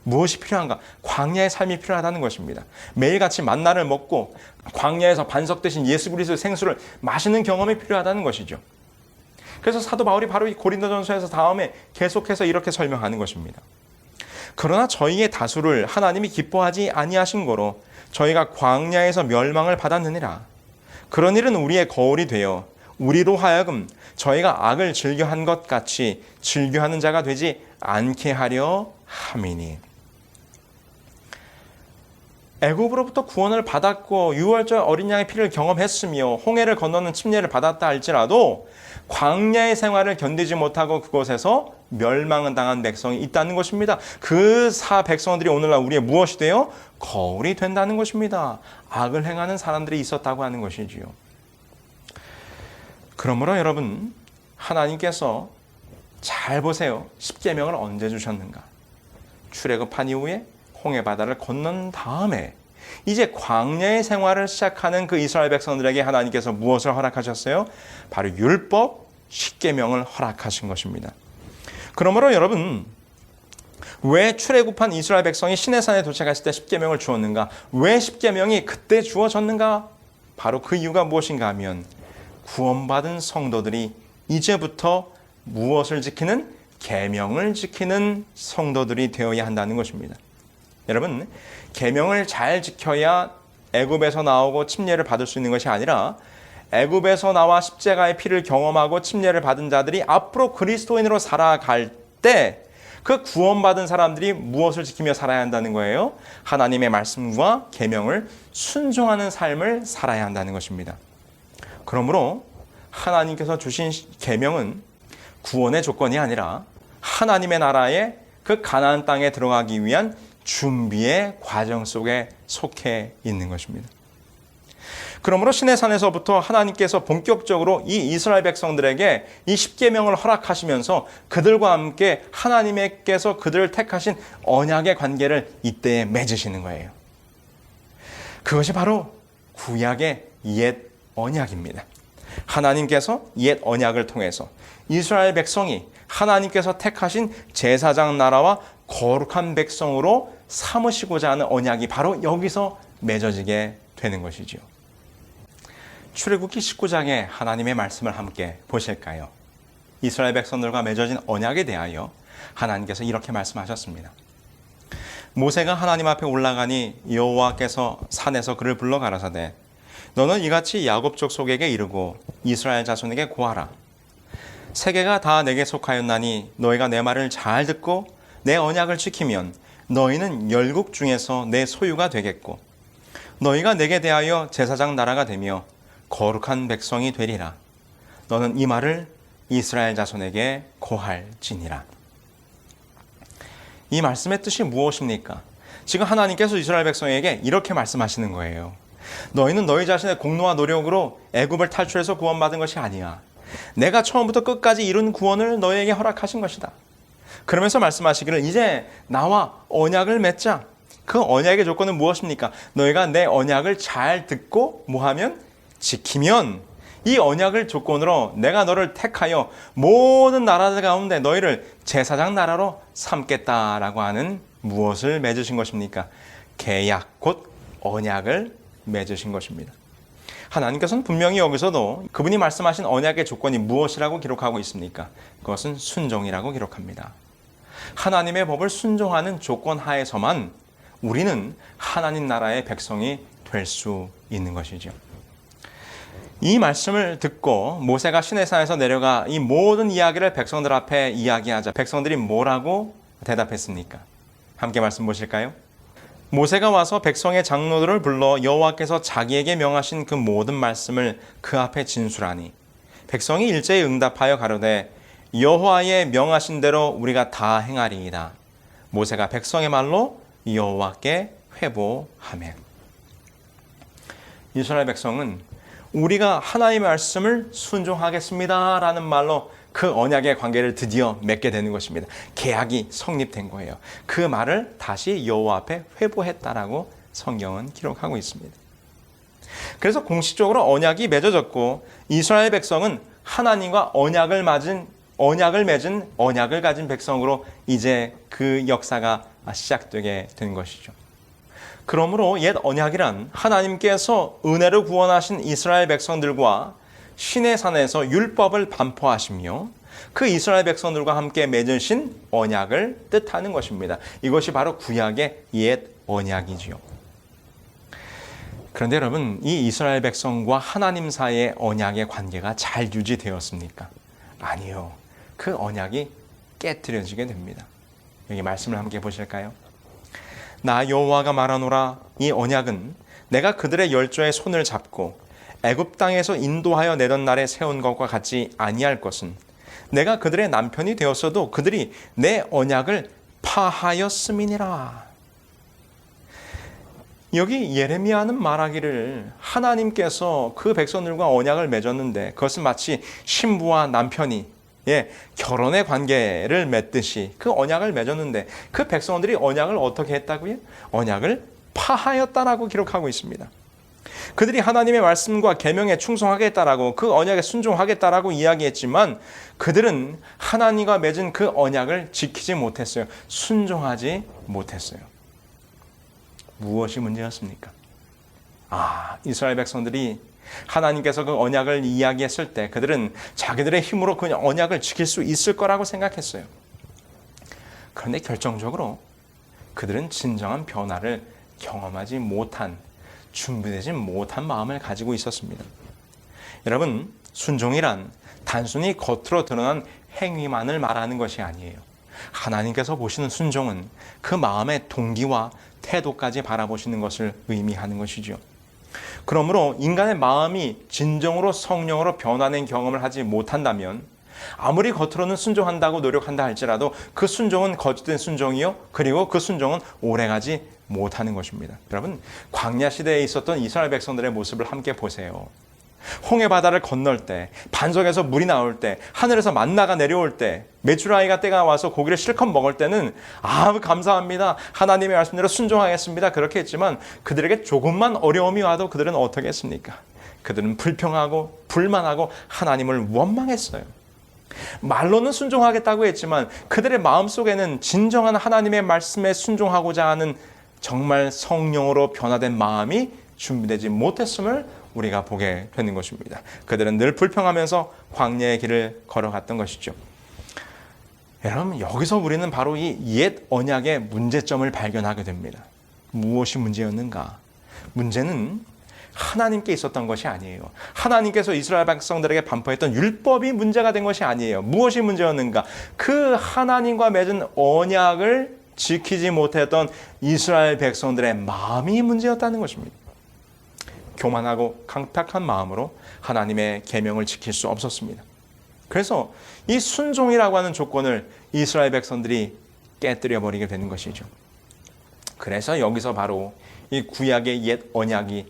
A: 무엇이 필요한가? 광야의 삶이 필요하다는 것입니다. 매일같이 만나를 먹고 광야에서 반석 대신 예수 그리스도의 생수를 마시는 경험이 필요하다는 것이죠. 그래서 사도 바울이 바로 이 고린도전서에서 다음에 계속해서 이렇게 설명하는 것입니다. 그러나 저희의 다수를 하나님이 기뻐하지 아니하신 거로 저희가 광야에서 멸망을 받았느니라. 그런 일은 우리의 거울이 되어 우리로 하여금 저희가 악을 즐겨한 것 같이 즐겨하는 자가 되지 않게 하려 함이니. 애굽으로부터 구원을 받았고 유월절 어린 양의 피를 경험했으며 홍해를 건너는 침례를 받았다 할지라도 광야의 생활을 견디지 못하고 그곳에서 멸망을 당한 백성이 있다는 것입니다. 그 백성들이 오늘날 우리의 무엇이 되어 거울이 된다는 것입니다. 악을 행하는 사람들이 있었다고 하는 것이지요. 그러므로 여러분, 하나님께서 잘 보세요. 십계명을 언제 주셨는가? 출애굽한 이후에 홍해 바다를 건넌 다음에 이제 광야의 생활을 시작하는 그 이스라엘 백성들에게 하나님께서 무엇을 허락하셨어요? 바로 율법, 십계명을 허락하신 것입니다. 그러므로 여러분, 왜 출애굽한 이스라엘 백성이 시내산에 도착했을 때 십계명을 주었는가? 왜 십계명이 그때 주어졌는가? 바로 그 이유가 무엇인가 하면 구원받은 성도들이 이제부터 무엇을 지키는? 계명을 지키는 성도들이 되어야 한다는 것입니다. 여러분, 계명을 잘 지켜야 애굽에서 나오고 침례를 받을 수 있는 것이 아니라 애굽에서 나와 십자가의 피를 경험하고 침례를 받은 자들이 앞으로 그리스도인으로 살아갈 때 그 구원받은 사람들이 무엇을 지키며 살아야 한다는 거예요? 하나님의 말씀과 계명을 순종하는 삶을 살아야 한다는 것입니다. 그러므로 하나님께서 주신 계명은 구원의 조건이 아니라 하나님의 나라의 그 가나안 땅에 들어가기 위한 준비의 과정 속에 속해 있는 것입니다. 그러므로 시내산에서부터 하나님께서 본격적으로 이 이스라엘 백성들에게 이 십계명을 허락하시면서 그들과 함께 하나님께서 그들을 택하신 언약의 관계를 이때에 맺으시는 거예요. 그것이 바로 구약의 옛 언약입니다. 하나님께서 옛 언약을 통해서 이스라엘 백성이 하나님께서 택하신 제사장 나라와 거룩한 백성으로 삼으시고자 하는 언약이 바로 여기서 맺어지게 되는 것이지요. 출애굽기 19장에 하나님의 말씀을 함께 보실까요? 이스라엘 백성들과 맺어진 언약에 대하여 하나님께서 이렇게 말씀하셨습니다. 모세가 하나님 앞에 올라가니 여호와께서 산에서 그를 불러 가라사대 너는 이같이 야곱 족속에게 이르고 이스라엘 자손에게 고하라. 세계가 다 내게 속하였나니 너희가 내 말을 잘 듣고 내 언약을 지키면 너희는 열국 중에서 내 소유가 되겠고 너희가 내게 대하여 제사장 나라가 되며 거룩한 백성이 되리라. 너는 이 말을 이스라엘 자손에게 고할지니라. 이 말씀의 뜻이 무엇입니까? 지금 하나님께서 이스라엘 백성에게 이렇게 말씀하시는 거예요. 너희는 너희 자신의 공로와 노력으로 애굽을 탈출해서 구원받은 것이 아니야. 내가 처음부터 끝까지 이룬 구원을 너희에게 허락하신 것이다. 그러면서 말씀하시기를 이제 나와 언약을 맺자. 그 언약의 조건은 무엇입니까? 너희가 내 언약을 잘 듣고 뭐하면? 지키면 이 언약을 조건으로 내가 너를 택하여 모든 나라들 가운데 너희를 제사장 나라로 삼겠다라고 하는 무엇을 맺으신 것입니까? 계약 곧 언약을 맺으신 것입니다. 하나님께서는 분명히 여기서도 그분이 말씀하신 언약의 조건이 무엇이라고 기록하고 있습니까? 그것은 순종이라고 기록합니다. 하나님의 법을 순종하는 조건 하에서만 우리는 하나님 나라의 백성이 될 수 있는 것이죠. 이 말씀을 듣고 모세가 시내산에서 내려가 이 모든 이야기를 백성들 앞에 이야기하자 백성들이 뭐라고 대답했습니까? 함께 말씀 보실까요? 모세가 와서 백성의 장로들을 불러 여호와께서 자기에게 명하신 그 모든 말씀을 그 앞에 진술하니 백성이 일제히 응답하여 가로되 여호와의 명하신 대로 우리가 다 행하리이다. 모세가 백성의 말로 여호와께 회복하매. 이스라엘 백성은 우리가 하나님의 말씀을 순종하겠습니다라는 말로 그 언약의 관계를 드디어 맺게 되는 것입니다. 계약이 성립된 거예요. 그 말을 다시 여호와 앞에 회복했다라고 성경은 기록하고 있습니다. 그래서 공식적으로 언약이 맺어졌고 이스라엘 백성은 하나님과 언약을 맺은 언약을 가진 백성으로 이제 그 역사가 시작되게 된 것이죠. 그러므로 옛 언약이란 하나님께서 은혜로 구원하신 이스라엘 백성들과 시내산에서 율법을 반포하시며 그 이스라엘 백성들과 함께 맺으신 언약을 뜻하는 것입니다. 이것이 바로 구약의 옛 언약이지요. 그런데 여러분, 이 이스라엘 백성과 하나님 사이의 언약의 관계가 잘 유지되었습니까? 아니요. 그 언약이 깨트려지게 됩니다. 여기 말씀을 함께 보실까요? 나 여호와가 말하노라. 이 언약은 내가 그들의 열조의 손을 잡고 애굽 땅에서 인도하여 내던 날에 세운 것과 같지 아니할 것은 내가 그들의 남편이 되었어도 그들이 내 언약을 파하였음이니라. 여기 예레미야는 말하기를 하나님께서 그 백성들과 언약을 맺었는데 그것은 마치 신부와 남편이 결혼의 관계를 맺듯이 그 언약을 맺었는데 그 백성들이 언약을 어떻게 했다고요? 언약을 파하였다라고 기록하고 있습니다. 그들이 하나님의 말씀과 계명에 충성하겠다라고 그 언약에 순종하겠다라고 이야기했지만 그들은 하나님과 맺은 그 언약을 지키지 못했어요. 순종하지 못했어요. 무엇이 문제였습니까? 이스라엘 백성들이 하나님께서 그 언약을 이야기했을 때 그들은 자기들의 힘으로 그 언약을 지킬 수 있을 거라고 생각했어요. 그런데 결정적으로 그들은 진정한 변화를 경험하지 못한, 준비되지 못한 마음을 가지고 있었습니다. 여러분, 순종이란 단순히 겉으로 드러난 행위만을 말하는 것이 아니에요. 하나님께서 보시는 순종은 그 마음의 동기와 태도까지 바라보시는 것을 의미하는 것이죠. 그러므로 인간의 마음이 진정으로 성령으로 변화된 경험을 하지 못한다면 아무리 겉으로는 순종한다고 노력한다 할지라도 그 순종은 거짓된 순종이요. 그리고 그 순종은 오래가지 못하는 것입니다. 여러분, 광야 시대에 있었던 이스라엘 백성들의 모습을 함께 보세요. 홍해 바다를 건널 때, 반석에서 물이 나올 때, 하늘에서 만나가 내려올 때, 메추라기가 때가 와서 고기를 실컷 먹을 때는 감사합니다. 하나님의 말씀대로 순종하겠습니다. 그렇게 했지만 그들에게 조금만 어려움이 와도 그들은 어떻게 했습니까? 그들은 불평하고 불만하고 하나님을 원망했어요. 말로는 순종하겠다고 했지만 그들의 마음속에는 진정한 하나님의 말씀에 순종하고자 하는 정말 성령으로 변화된 마음이 준비되지 못했음을 우리가 보게 되는 것입니다. 그들은 늘 불평하면서 광야의 길을 걸어갔던 것이죠. 여러분, 여기서 우리는 바로 이 옛 언약의 문제점을 발견하게 됩니다. 무엇이 문제였는가? 문제는 하나님께 있었던 것이 아니에요. 하나님께서 이스라엘 백성들에게 반포했던 율법이 문제가 된 것이 아니에요. 무엇이 문제였는가? 그 하나님과 맺은 언약을 지키지 못했던 이스라엘 백성들의 마음이 문제였다는 것입니다. 교만하고 강팍한 마음으로 하나님의 계명을 지킬 수 없었습니다. 그래서 이 순종이라고 하는 조건을 이스라엘 백성들이 깨뜨려 버리게 되는 것이죠. 그래서 여기서 바로 이 구약의 옛 언약이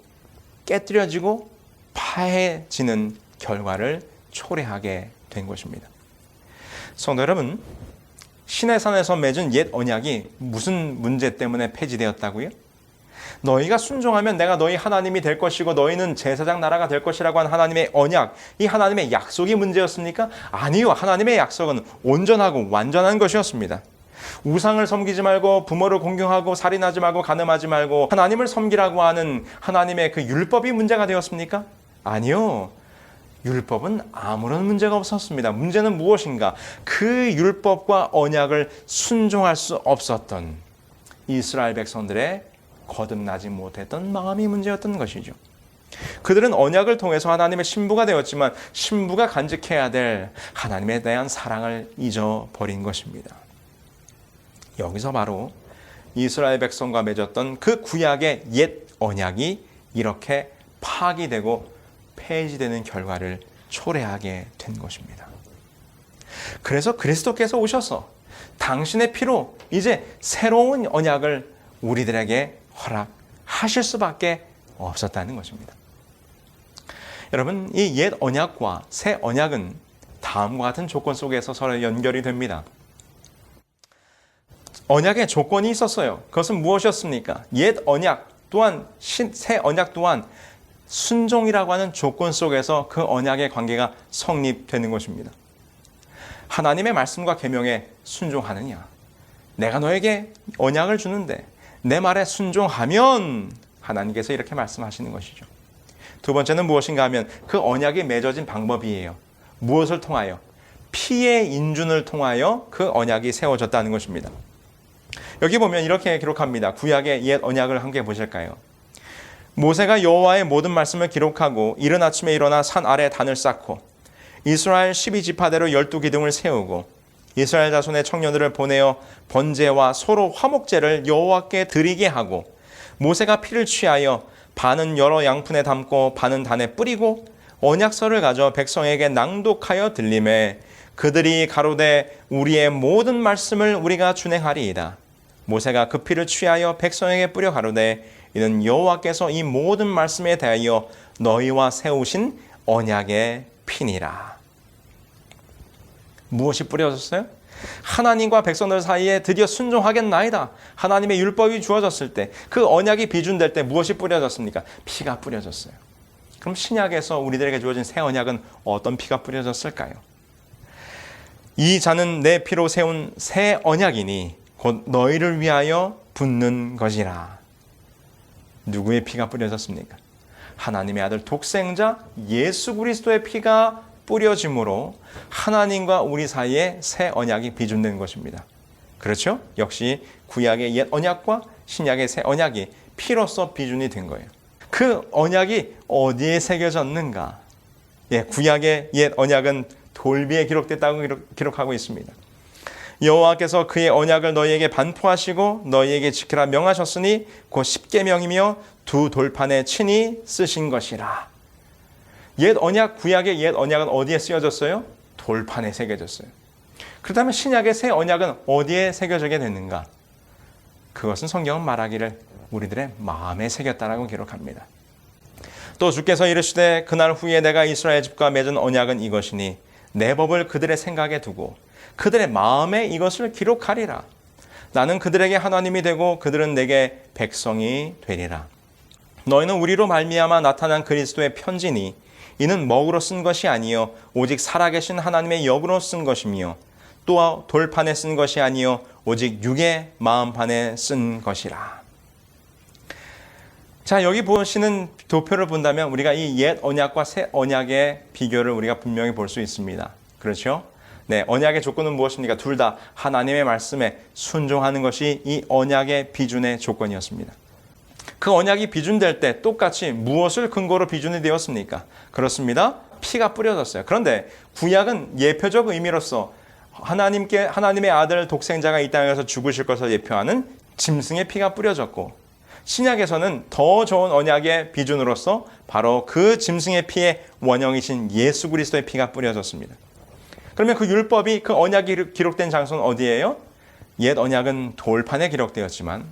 A: 깨뜨려지고 파해지는 결과를 초래하게 된 것입니다. 성도 여러분, 시내산에서 맺은 옛 언약이 무슨 문제 때문에 폐지되었다고요? 너희가 순종하면 내가 너희 하나님이 될 것이고 너희는 제사장 나라가 될 것이라고 한 하나님의 언약, 이 하나님의 약속이 문제였습니까? 아니요. 하나님의 약속은 온전하고 완전한 것이었습니다. 우상을 섬기지 말고 부모를 공경하고 살인하지 말고 간음하지 말고 하나님을 섬기라고 하는 하나님의 그 율법이 문제가 되었습니까? 아니요. 율법은 아무런 문제가 없었습니다. 문제는 무엇인가? 그 율법과 언약을 순종할 수 없었던 이스라엘 백성들의 거듭나지 못했던 마음이 문제였던 것이죠. 그들은 언약을 통해서 하나님의 신부가 되었지만 신부가 간직해야 될 하나님에 대한 사랑을 잊어버린 것입니다. 여기서 바로 이스라엘 백성과 맺었던 그 구약의 옛 언약이 이렇게 파기되고 폐지되는 결과를 초래하게 된 것입니다. 그래서 그리스도께서 오셔서 당신의 피로 이제 새로운 언약을 우리들에게 허락하실 수밖에 없었다는 것입니다. 여러분, 이 옛 언약과 새 언약은 다음과 같은 조건 속에서 서로 연결이 됩니다. 언약의 조건이 있었어요. 그것은 무엇이었습니까? 옛 언약 또한 새 언약 또한 순종이라고 하는 조건 속에서 그 언약의 관계가 성립되는 것입니다. 하나님의 말씀과 계명에 순종하느냐? 내가 너에게 언약을 주는데 내 말에 순종하면 하나님께서 이렇게 말씀하시는 것이죠. 두 번째는 무엇인가 하면 그 언약이 맺어진 방법이에요. 무엇을 통하여? 피의 인준을 통하여 그 언약이 세워졌다는 것입니다. 여기 보면 이렇게 기록합니다. 구약의 옛 언약을 함께 보실까요? 모세가 여호와의 모든 말씀을 기록하고 이른 아침에 일어나 산 아래 단을 쌓고 이스라엘 12지파대로 12기둥을 세우고 이스라엘 자손의 청년들을 보내어 번제와 소로 화목제를 여호와께 드리게 하고 모세가 피를 취하여 반은 여러 양푼에 담고 반은 단에 뿌리고 언약서를 가져 백성에게 낭독하여 들리매 그들이 가로되 우리의 모든 말씀을 우리가 준행하리이다. 모세가 그 피를 취하여 백성에게 뿌려 가로되 이는 여호와께서 이 모든 말씀에 대하여 너희와 세우신 언약의 피니라. 무엇이 뿌려졌어요? 하나님과 백성들 사이에 드디어 순종하겠나이다. 하나님의 율법이 주어졌을 때, 그 언약이 비준될 때 무엇이 뿌려졌습니까? 피가 뿌려졌어요. 그럼 신약에서 우리들에게 주어진 새 언약은 어떤 피가 뿌려졌을까요? 이 잔은 내 피로 세운 새 언약이니 곧 너희를 위하여 붓는 것이라. 누구의 피가 뿌려졌습니까? 하나님의 아들 독생자 예수 그리스도의 피가 뿌려짐으로 하나님과 우리 사이에 새 언약이 비준된 것입니다. 그렇죠? 역시 구약의 옛 언약과 신약의 새 언약이 피로써 비준이 된 거예요. 그 언약이 어디에 새겨졌는가? 구약의 옛 언약은 돌비에 기록됐다고 기록하고 있습니다. 여호와께서 그의 언약을 너희에게 반포하시고 너희에게 지키라 명하셨으니 곧 십계명이며 두 돌판에 친히 쓰신 것이라. 옛 언약, 구약의 옛 언약은 어디에 쓰여졌어요? 돌판에 새겨졌어요. 그렇다면 신약의 새 언약은 어디에 새겨지게 됐는가? 그것은 성경은 말하기를 우리들의 마음에 새겼다라고 기록합니다. 또 주께서 이르시되 그날 후에 내가 이스라엘 집과 맺은 언약은 이것이니 내 법을 그들의 생각에 두고 그들의 마음에 이것을 기록하리라. 나는 그들에게 하나님이 되고 그들은 내게 백성이 되리라. 너희는 우리로 말미암아 나타난 그리스도의 편지니 이는 먹으로 쓴 것이 아니요 오직 살아계신 하나님의 영으로 쓴 것이며 또 돌판에 쓴 것이 아니요 오직 육의 마음판에 쓴 것이라. 자, 여기 보시는 도표를 본다면 우리가 이 옛 언약과 새 언약의 비교를 우리가 분명히 볼 수 있습니다. 그렇죠? 네, 언약의 조건은 무엇입니까? 둘 다 하나님의 말씀에 순종하는 것이 이 언약의 비준의 조건이었습니다. 그 언약이 비준될 때 똑같이 무엇을 근거로 비준이 되었습니까? 그렇습니다. 피가 뿌려졌어요. 그런데 구약은 예표적 의미로서 하나님의 아들 독생자가 이 땅에서 죽으실 것을 예표하는 짐승의 피가 뿌려졌고, 신약에서는 더 좋은 언약의 비준으로서 바로 그 짐승의 피의 원형이신 예수 그리스도의 피가 뿌려졌습니다. 그러면 그 율법이, 그 언약이 기록된 장소는 어디예요? 옛 언약은 돌판에 기록되었지만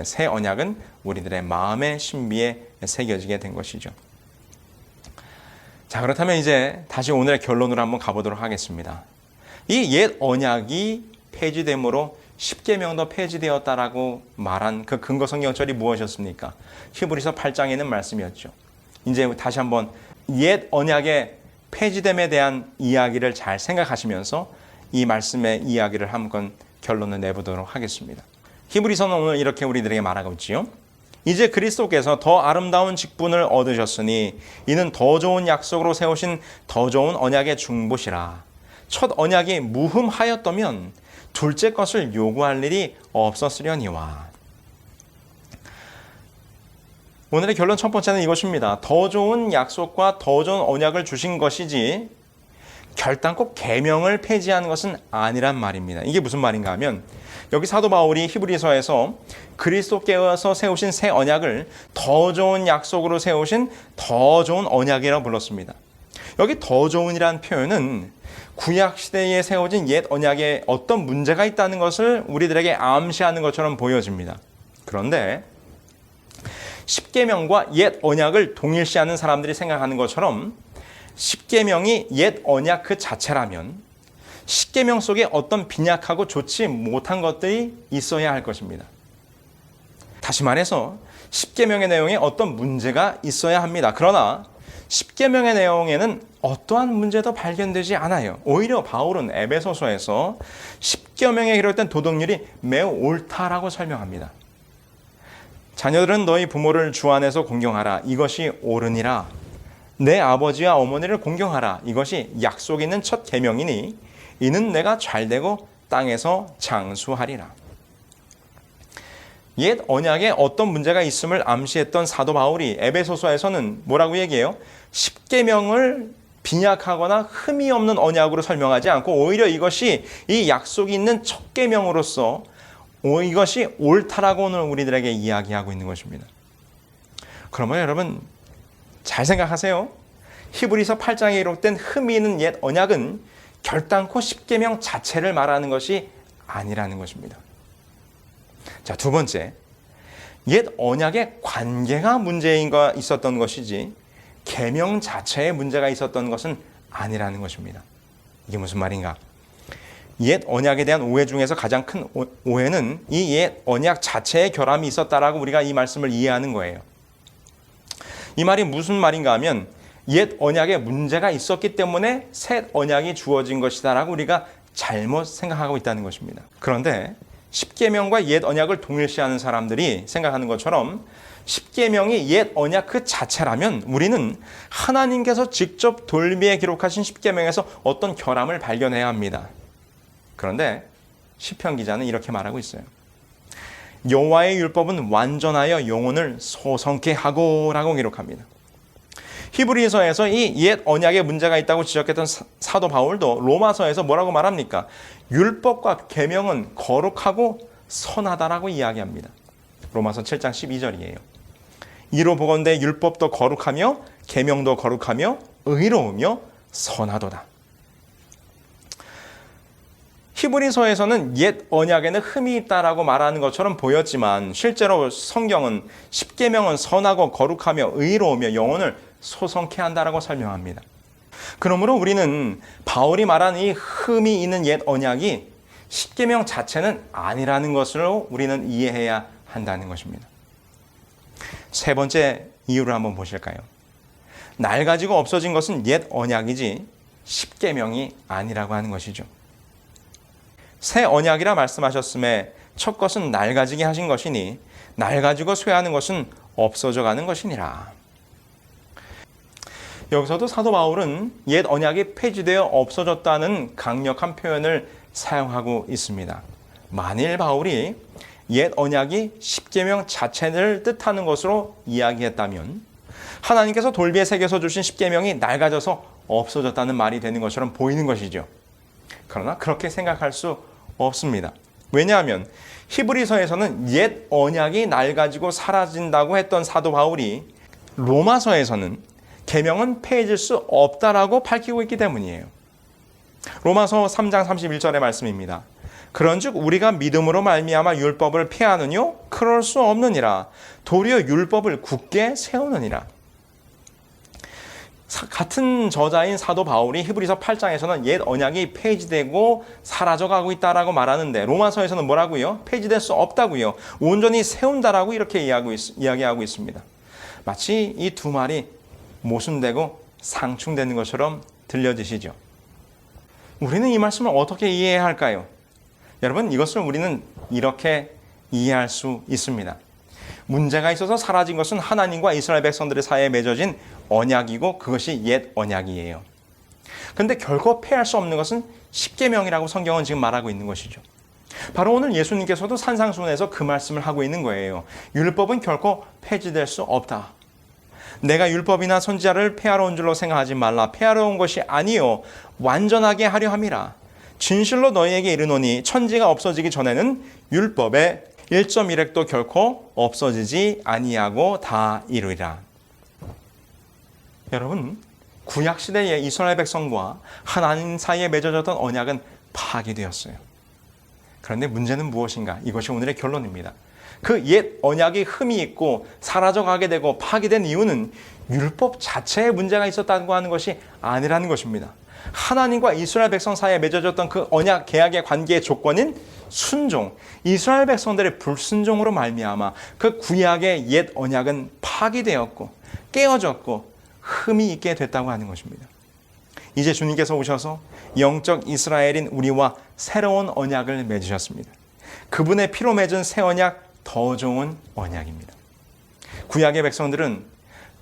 A: 새 언약은 우리들의 마음의 신비에 새겨지게 된 것이죠. 자, 그렇다면 이제 다시 오늘의 결론으로 한번 가보도록 하겠습니다. 이 옛 언약이 폐지됨으로 십계명도 폐지되었다라고 말한 그 근거 성경절이 무엇이었습니까? 히브리서 8장에 있는 말씀이었죠. 이제 다시 한번 옛 언약의 폐지됨에 대한 이야기를 잘 생각하시면서 이 말씀의 이야기를 한번 결론을 내보도록 하겠습니다. 히브리서는 오늘 이렇게 우리들에게 말하고 있지요. 이제 그리스도께서 더 아름다운 직분을 얻으셨으니 이는 더 좋은 약속으로 세우신 더 좋은 언약의 중보시라. 첫 언약이 무흠하였다면 둘째 것을 요구할 일이 없었으려니와. 오늘의 결론 첫 번째는 이것입니다. 더 좋은 약속과 더 좋은 언약을 주신 것이지 결단코 계명을 폐지하는 것은 아니란 말입니다. 이게 무슨 말인가 하면 여기 사도 바울이 히브리서에서 그리스도께서 세우신 새 언약을 더 좋은 약속으로 세우신 더 좋은 언약이라고 불렀습니다. 여기 더 좋은이라는 표현은 구약시대에 세워진 옛 언약에 어떤 문제가 있다는 것을 우리들에게 암시하는 것처럼 보여집니다. 그런데 십계명과 옛 언약을 동일시하는 사람들이 생각하는 것처럼 십계명이 옛 언약 그 자체라면 십계명 속에 어떤 빈약하고 좋지 못한 것들이 있어야 할 것입니다. 다시 말해서 십계명의 내용에 어떤 문제가 있어야 합니다. 그러나 십계명의 내용에는 어떠한 문제도 발견되지 않아요. 오히려 바울은 에베소서에서 십계명에 기록된 도덕률이 매우 옳다라고 설명합니다. 자녀들은 너희 부모를 주 안에서 공경하라. 이것이 옳으니라. 내 아버지와 어머니를 공경하라. 이것이 약속 있는 첫 계명이니 이는 내가 잘되고 땅에서 장수하리라. 옛 언약에 어떤 문제가 있음을 암시했던 사도 바울이 에베소서에서는 뭐라고 얘기해요? 십계명을 빈약하거나 흠이 없는 언약으로 설명하지 않고 오히려 이것이 이 약속이 있는 첫 계명으로서 이것이 옳다라고 오늘 우리들에게 이야기하고 있는 것입니다. 그러면 여러분 잘 생각하세요. 히브리서 8장에 기록된 흠이 있는 옛 언약은 결단코 십계명 자체를 말하는 것이 아니라는 것입니다. 자, 두 번째, 옛 언약의 관계가 문제가 있었던 것이지 계명 자체에 문제가 있었던 것은 아니라는 것입니다. 이게 무슨 말인가? 옛 언약에 대한 오해 중에서 가장 큰 오해는 이 옛 언약 자체에 결함이 있었다라고 우리가 이 말씀을 이해하는 거예요. 이 말이 무슨 말인가 하면 옛 언약에 문제가 있었기 때문에 새 언약이 주어진 것이다라고 우리가 잘못 생각하고 있다는 것입니다. 그런데 십계명과 옛 언약을 동일시하는 사람들이 생각하는 것처럼 십계명이 옛 언약 그 자체라면 우리는 하나님께서 직접 돌미에 기록하신 십계명에서 어떤 결함을 발견해야 합니다. 그런데 시편 기자는 이렇게 말하고 있어요. 여호와의 율법은 완전하여 영혼을 소성케 하고라고 기록합니다. 히브리서에서 이 옛 언약에 문제가 있다고 지적했던 사도 바울도 로마서에서 뭐라고 말합니까? 율법과 계명은 거룩하고 선하다라고 이야기합니다. 로마서 7장 12절이에요. 이로 보건대 율법도 거룩하며 계명도 거룩하며 의로우며 선하도다. 히브리서에서는 옛 언약에는 흠이 있다라고 말하는 것처럼 보였지만 실제로 성경은 십계명은 선하고 거룩하며 의로우며 영혼을 소성케 한다라고 설명합니다. 그러므로 우리는 바울이 말한 이 흠이 있는 옛 언약이 십계명 자체는 아니라는 것으로 우리는 이해해야 한다는 것입니다. 세 번째, 이유를 한번 보실까요? 낡아지고 없어진 것은 옛 언약이지 십계명이 아니라고 하는 것이죠. 새 언약이라 말씀하셨음에 첫 것은 낡아지게 하신 것이니 낡아지고 쇠하는 것은 없어져 가는 것이니라. 여기서도 사도 바울은 옛 언약이 폐지되어 없어졌다는 강력한 표현을 사용하고 있습니다. 만일 바울이 옛 언약이 십계명 자체를 뜻하는 것으로 이야기했다면 하나님께서 돌비의 색에서 주신 십계명이 낡아져서 없어졌다는 말이 되는 것처럼 보이는 것이죠. 그러나 그렇게 생각할 수 없습니다. 왜냐하면 히브리서에서는 옛 언약이 낡아지고 사라진다고 했던 사도 바울이 로마서에서는 계명은 폐해질 수 없다라고 밝히고 있기 때문이에요. 로마서 3장 31절의 말씀입니다. 그런즉 우리가 믿음으로 말미암아 율법을 폐하느뇨? 그럴 수 없느니라. 도리어 율법을 굳게 세우느니라. 같은 저자인 사도 바울이 히브리서 8장에서는 옛 언약이 폐지되고 사라져가고 있다라고 말하는데 로마서에서는 뭐라고요? 폐지될 수 없다고요. 온전히 세운다라고 이렇게 이야기하고 있습니다. 마치 이 두 말이 모순되고 상충되는 것처럼 들려지시죠. 우리는 이 말씀을 어떻게 이해해야 할까요? 여러분, 이것을 우리는 이렇게 이해할 수 있습니다. 문제가 있어서 사라진 것은 하나님과 이스라엘 백성들의 사이에 맺어진 언약이고 그것이 옛 언약이에요. 그런데 결코 폐할 수 없는 것은 십계명이라고 성경은 지금 말하고 있는 것이죠. 바로 오늘 예수님께서도 산상수훈에서 그 말씀을 하고 있는 거예요. 율법은 결코 폐지될 수 없다. 내가 율법이나 선지자를 폐하러 온 줄로 생각하지 말라. 폐하러 온 것이 아니요 완전하게 하려 함이라. 진실로 너희에게 이르노니 천지가 없어지기 전에는 율법의 1.1획도 결코 없어지지 아니하고 다 이루리라. 여러분, 구약시대의 이스라엘 백성과 하나님 사이에 맺어졌던 언약은 파기되었어요. 그런데 문제는 무엇인가? 이것이 오늘의 결론입니다. 그 옛 언약이 흠이 있고 사라져가게 되고 파기된 이유는 율법 자체에 문제가 있었다고 하는 것이 아니라는 것입니다. 하나님과 이스라엘 백성 사이에 맺어졌던 그 언약 계약의 관계의 조건인 순종, 이스라엘 백성들의 불순종으로 말미암아 그 구약의 옛 언약은 파기되었고 깨어졌고 흠이 있게 됐다고 하는 것입니다. 이제 주님께서 오셔서 영적 이스라엘인 우리와 새로운 언약을 맺으셨습니다. 그분의 피로 맺은 새 언약, 더 좋은 언약입니다. 구약의 백성들은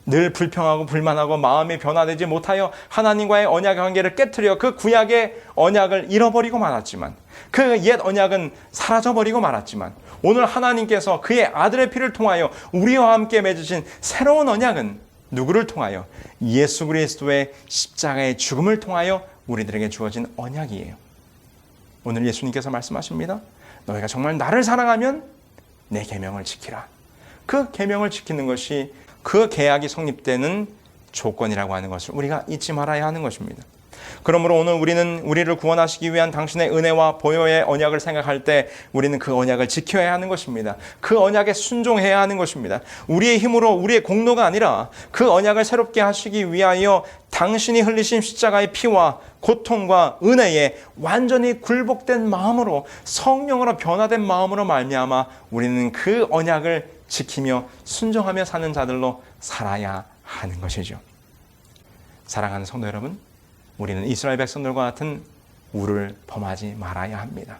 A: 늘 불평하고 불만하고 마음이 변화되지 못하여 하나님과의 언약 관계를 깨트려 그 구약의 언약을 잃어버리고 말았지만, 그 옛 언약은 사라져버리고 말았지만, 오늘 하나님께서 그의 아들의 피를 통하여 우리와 함께 맺으신 새로운 언약은 누구를 통하여? 예수 그리스도의 십자가의 죽음을 통하여 우리들에게 주어진 언약이에요. 오늘 예수님께서 말씀하십니다. 너희가 정말 나를 사랑하면 내 계명을 지키라. 그 계명을 지키는 것이 그 계약이 성립되는 조건이라고 하는 것을 우리가 잊지 말아야 하는 것입니다. 그러므로 오늘 우리는 우리를 구원하시기 위한 당신의 은혜와 보혈의 언약을 생각할 때 우리는 그 언약을 지켜야 하는 것입니다. 그 언약에 순종해야 하는 것입니다. 우리의 힘으로, 우리의 공로가 아니라 그 언약을 새롭게 하시기 위하여 당신이 흘리신 십자가의 피와 고통과 은혜에 완전히 굴복된 마음으로, 성령으로 변화된 마음으로 말미암아 우리는 그 언약을 지키며 순종하며 사는 자들로 살아야 하는 것이죠. 사랑하는 성도 여러분, 우리는 이스라엘 백성들과 같은 우를 범하지 말아야 합니다.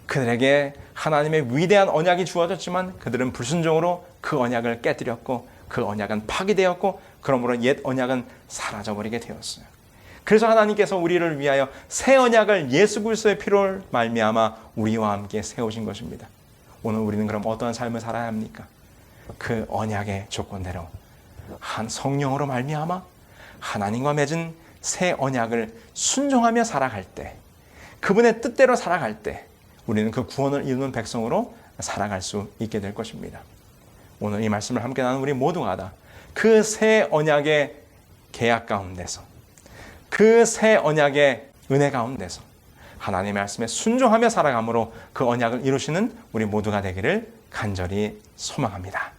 A: 그들에게 하나님의 위대한 언약이 주어졌지만 그들은 불순종으로 그 언약을 깨뜨렸고 그 언약은 파기되었고 그러므로 옛 언약은 사라져버리게 되었어요. 그래서 하나님께서 우리를 위하여 새 언약을 예수 그리스도의 피로 말미암아 우리와 함께 세우신 것입니다. 오늘 우리는 그럼 어떤 삶을 살아야 합니까? 그 언약의 조건대로 한 성령으로 말미암아 하나님과 맺은 새 언약을 순종하며 살아갈 때, 그분의 뜻대로 살아갈 때 우리는 그 구원을 이루는 백성으로 살아갈 수 있게 될 것입니다. 오늘 이 말씀을 함께 나눈 우리 모두가 다 그 새 언약의 계약 가운데서, 그 새 언약의 은혜 가운데서 하나님의 말씀에 순종하며 살아감으로 그 언약을 이루시는 우리 모두가 되기를 간절히 소망합니다.